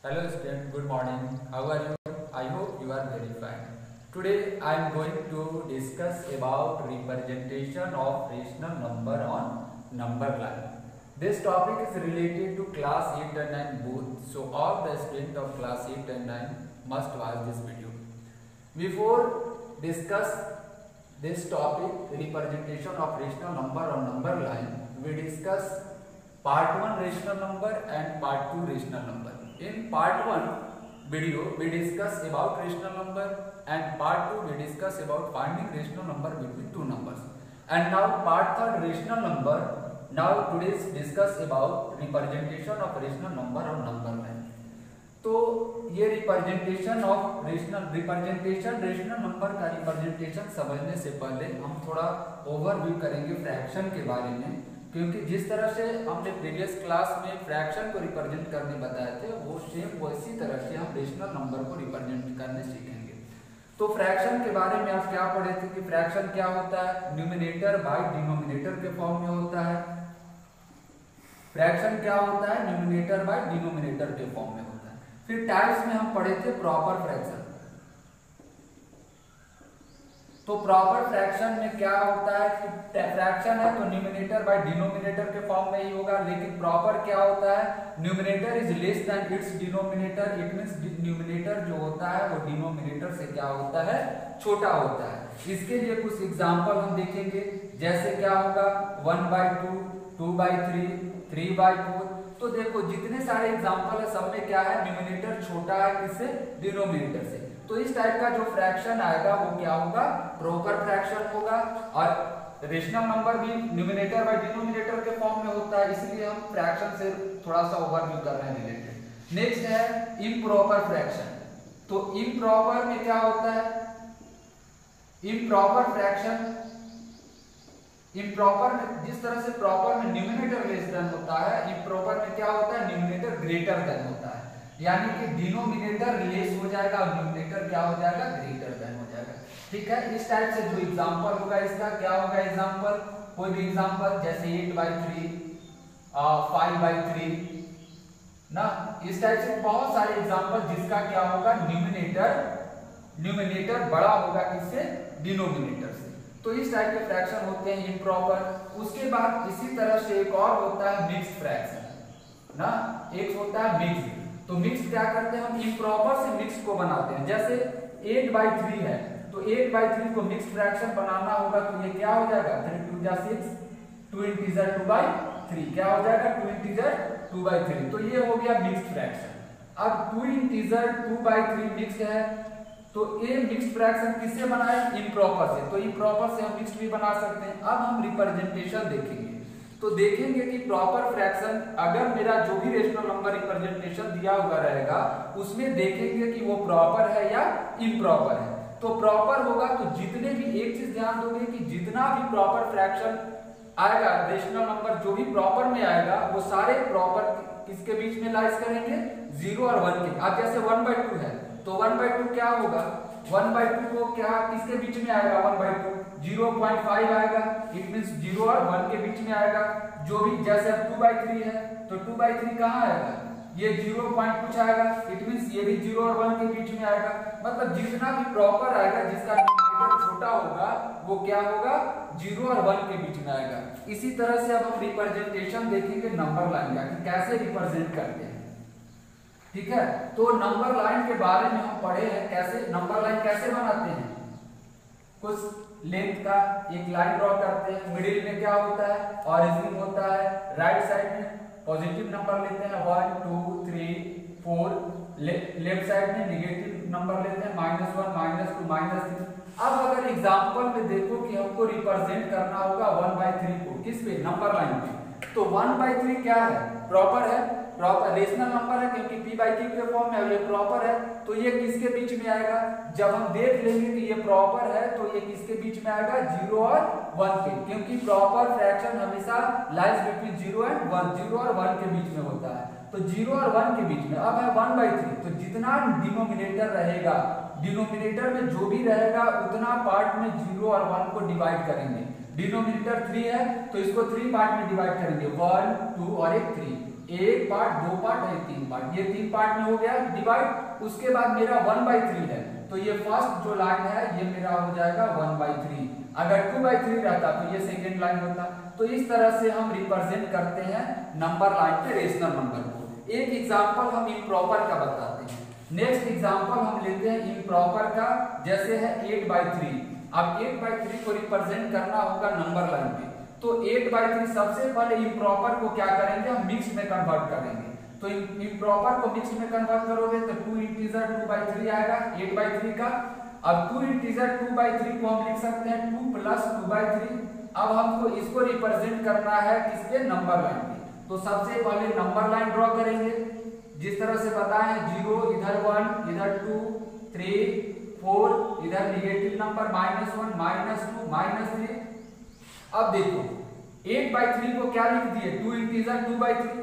Hello student, good morning. How are you? I hope you are very fine. Today I am going to discuss about representation of rational number on number line. This topic is related to class 8 and 9 both. So all the students of class 8 and 9 must watch this video. Before discuss this topic, representation of rational number on number line, we discuss part 1 rational number and part 2 rational number. In part 1 video we discuss about rational number and part 2 we discuss about finding rational number between two numbers. And now part 3 rational number. Now today's discuss about representation of rational number on number line. तो ये representation rational number का representation समझने से पहले हम थोड़ा overview करेंगे fraction के बारे में, क्योंकि जिस तरह से हमने प्रीवियस क्लास में फ्रैक्शन को रिप्रेजेंट करने बताए थे वो सेम वैसी तरह से हम रेशनल नंबर को रिप्रेजेंट करने सीखेंगे। तो फ्रैक्शन के बारे में आप क्या पढ़े थे कि फ्रैक्शन क्या होता है, न्यूमरेटर बाय डिनोमिनेटर के फॉर्म में होता है। फ्रैक्शन क्या होता है, न्यूमरेटर बाय डिनोमिनेटर के फॉर्म में होता है। फिर टाइप्स में हम पढ़े थे प्रॉपर फ्रैक्शन। तो प्रॉपर फ्रैक्शन में क्या होता है कि फ्रैक्शन है तो न्यूमरेटर बाय डिनोमिनेटर के फॉर्म में ही होगा, लेकिन प्रॉपर क्या होता है, numerator is less than it's denominator. It means numerator जो होता है वो डिनोमिनेटर से क्या होता है, छोटा होता है। इसके लिए कुछ एग्जांपल हम देखेंगे, जैसे क्या होगा 1/2, 2/3, 3/4। तो देखो जितने सारे एग्जांपल है सब में क्या है, न्यूमरेटर छोटा है किससे, डिनोमिनेटर से। तो इस टाइप का जो फ्रैक्शन आएगा वो क्या होगा, प्रॉपर फ्रैक्शन होगा। और रेशनल नंबर भी न्यूमरेटर बाय डिनोमिनेटर के फॉर्म में होता है, इसलिए हम फ्रैक्शन से थोड़ा सा ओवरव्यू कर रहे हैं रिलेटेड। नेक्स्ट है इम्प्रॉपर फ्रैक्शन। तो इम्प्रॉपर में क्या होता है, इम्प्रॉपर फ्रैक्शन, इम्प्रॉपर में जिस तरह से प्रॉपर में न्यूमरेटर लेस देन होता है, इम्प्रॉपर में क्या होता है, न्यूमरेटर ग्रेटर देन होता है। यानी कि डिनोमिनेटर लेस हो जाएगा और न्यूमरेटर क्या हो जाएगा, ग्रेटर देन हो जाएगा। ठीक है, इस टाइप से जो एग्जांपल होगा इसका क्या होगा, एग्जांपल कोई भी एग्जांपल जैसे 8/3, 5/3 ना, इस टाइप से बहुत सारे एग्जांपल जिसका क्या होगा, न्यूमरेटर बड़ा होगा किससे, डिनोमिनेटर से। तो इस टाइप के फ्रैक्शन होते हैं इम्प्रॉपर। उसके बाद इसी तरह से एक और होता है मिक्स्ड फ्रैक्शन ना, एक होता है मिक्स्ड। तो मिक्स क्या करते हैं हम, इम्प्रॉपर से मिक्स को बनाते हैं। जैसे 8/3 है तो 8/3 को मिक्स फ्रैक्शन बनाना होगा तो ये क्या हो जाएगा, 3 2 6, 2 इंटीजर 2/3 क्या हो जाएगा, 2 इंटीजर 2/3। तो ये हो गया मिक्स फ्रैक्शन। अब 2 इंटीजर 2/3 मिक्स है तो ये मिक्स फ्रैक्शन किससे बनाए, इम्प्रॉपर से। तो इम्प्रॉपर से हम मिक्स भी बना सकते हैं। अब हम रिप्रेजेंटेशन देखेंगे तो देखेंगे कि प्रॉपर फ्रैक्शन अगर मेरा जो भी रेशनल नंबर रिप्रेजेंटेशन दिया हुआ रहेगा उसमें देखेंगे कि वो प्रॉपर है या इम्प्रॉपर है। तो प्रॉपर होगा तो जितने भी, एक चीज ध्यान दोगे कि जितना भी प्रॉपर फ्रैक्शन आएगा, रेशनल नंबर जो भी प्रॉपर में आएगा वो सारे प्रॉपर किसके बीच में लाइज करेंगे, 0 और 1 के। अब जैसे 1/2 है तो 1/2 क्या होगा, 1/2 को क्या किसके बीच में आएगा, 1/2 0.5 आएगा। इट मींस 0 और 1 के बीच में आएगा। जो भी जैसे अब 2/3 है तो 2/3 कहाँ आएगा, ये 0 पॉइंट कुछ आएगा। इट मींस ये भी 0 और 1 के बीच में आएगा। मतलब जितना भी प्रॉपर आएगा जिसका न्यूमरेटर छोटा होगा वो क्या होगा, 0 और 1 के बीच में आएगा। इसी तरह से अब हम रिप्रेजेंटेशन देखेंगे नंबर लाइन का कि कैसे रिप्रेजेंट करते हैं। ठीक है, तो नंबर लाइन के बारे में हम पढ़े हैं, कैसे नंबर लाइन कैसे बनाते हैं। कुछ लेंथ का एक लाइन ड्रॉ करते हैं, मिडिल में क्या होता है, ऑरिजिन होता है, राइट साइड में पॉजिटिव नंबर लेते हैं 1 2 3 4, लेफ्ट साइड में नेगेटिव नंबर लेते हैं -1 -2 -3। अब अगर एग्जांपल में देखो कि हमको रिप्रेजेंट करना होगा 1/3 को किस पे, नंबर लाइन पे, तो 1/3 क्या है, प्रॉपर है, प्रॉपर रेशनल नंबर है क्योंकि p/q के फॉर्म में ये प्रॉपर है। तो ये किसके बीच में आएगा, जब हम देख लेंगे कि ये प्रॉपर है तो ये किसके बीच में आएगा, 0 और 1 के, क्योंकि प्रॉपर फ्रैक्शन हमेशा लाइज बिटवीन 0 एंड 1, 0 और 1 के बीच में होता है। तो 0 और 1 के बीच में अब है 1/3, तो जितना डिनोमिनेटर रहेगा, डिनोमिनेटर में जो भी रहेगा उतना पार्ट में 0 और 1 को डिवाइड करेंगे। डिनोमिनेटर 3 है तो इसको 3 पार्ट में डिवाइड करेंगे, 1 2 और एक 3। एक पार्ट, दो पार्ट है, तीन पार्ट, ये तीन पार्ट में हो गया डिवाइड। उसके बाद मेरा 1/3 है, तो ये फर्स्ट जो लाइन है ये मेरा हो जाएगा 1/3। अगर 2/3 रहता तो ये सेकेंड लाइन होता। तो इस तरह से हम रिप्रेजेंट करते हैं नंबर लाइन पे रेशनल नंबर को। एक एग्जांपल हम इम्प्रॉपर का बताते हैं। नेक्स्ट एग्जांपल हम लेते हैं इम्प्रॉपर का, जैसे है 8/3। अब 8/3 को रिप्रेजेंट करना होगा नंबर लाइन पे, तो 8/3 सबसे पहले इम्प्रॉपर को क्या करेंगे, हम मिक्स में कन्वर्ट करेंगे। तो इम्प्रॉपर को मिक्स में कन्वर्ट करोगे तो 2 इंटीजर 2/3 आएगा 8/3 का। अब 2 इंटीजर 2/3 को हम लिख सकते हैं 2 + 2/3। अब हमको इसको रिप्रेजेंट करना है किसके, नंबर लाइन पे। तो सबसे पहले नंबर लाइन ड्रॉ करेंगे, जिस तरह से बताएं 0, इधर 1, इधर 2, 3, 4, इधर नेगेटिव नंबर -1, -2, -3। अब देखो 8/3 को क्या लिख दिए, 2 इंटीजर 2/3।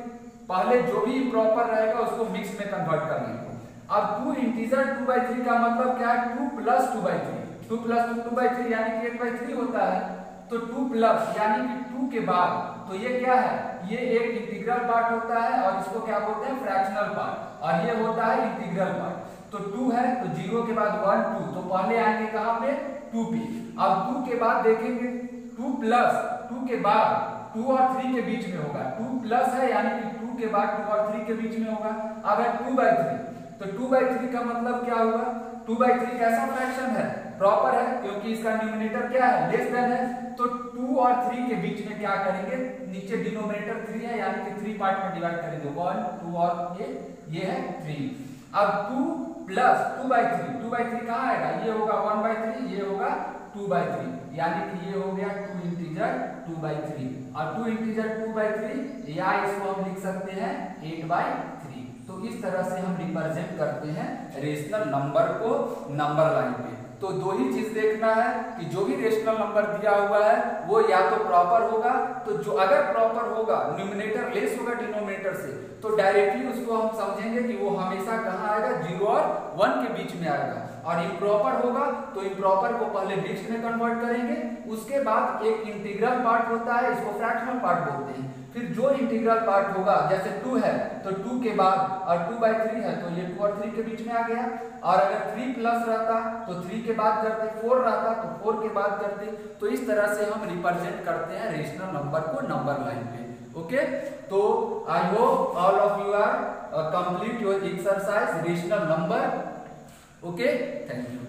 पहले जो भी इम्प्रॉपर रहेगा उसको मिक्स में कन्वर्ट कर लेंगे। अब 2 इंटीजर 2/3 का मतलब क्या है, 2 + 2/3। 2 + 2 2/3 यानी कि 8/3 होता है। तो 2 प्लस यानी कि 2 के बाद, तो ये क्या है, ये एक इंटीग्रल पार्ट होता है और इसको क्या बोलते हैं, फ्रैक्शनल पार्ट, और ये होता है इंटीग्रल पार्ट। तो 2 है तो 0 के बाद 1 2, तो पहले आएंगे कहां पे, 2 पे। अब 2 के बाद देखेंगे 2 प्लस 2 के बाद 2 और 3 के बीच में होगा। 2 प्लस है यानी कि 2 के बाद 2 और 3 के बीच में होगा। अगर 2/3 तो 2/3 का मतलब क्या हुआ, 2/3 कैसा फ्रैक्शन है, प्रॉपर है, क्योंकि इसका न्यूमरेटर क्या है, लेस देन है। तो 2 और 3 के बीच में क्या करेंगे, नीचे डिनोमिनेटर 3 है यानी कि 3 पार्ट में डिवाइड करेंगे, 1 2 और ये है 3। अब 2 + 2/3, 2/3 कहां आएगा, ये होगा 1/3, ये होगा 2/3, यानी कि ये हो गया 2 इंटीजर 2/3। और 2 इंटीजर 2/3 या इसको हम लिख सकते हैं 8/3। तो इस तरह से हम रिप्रेजेंट करते हैं रेशनल नंबर को नंबर लाइन पे। तो दो ही चीज देखना है कि जो भी रेशनल नंबर दिया हुआ है वो या तो प्रॉपर होगा, तो जो अगर प्रॉपर होगा, न्यूमरेटर लेस होगा डिनोमिनेटर से, तो डायरेक्टली उसको हम समझेंगे कि वो हमेशा कहाँ आएगा, 0 और 1 के बीच में आएगा। और इम्प्रॉपर होगा तो इम्प्रॉपर को पहले मिक्स में कन्वर्ट करेंगे, उसके बाद एक इंटीग्रल पार्ट होता है, इसको फ्रैक्शनल पार्ट बोलते हैं। फिर जो इंटीग्रल पार्ट होगा, जैसे 2 है तो 2 के बाद, और 2/3 है तो ये 2 और 3 के बीच में आ गया। और अगर 3 प्लस रहता तो 3 के बाद करते, 4 रहता तो 4 के बाद करते। तो इस तरह से हम रिप्रेजेंट करते हैं रेशनल नंबर को नंबर लाइन पे। ओके, तो I hope all of you are complete your exercise rational number. Okay, thank you.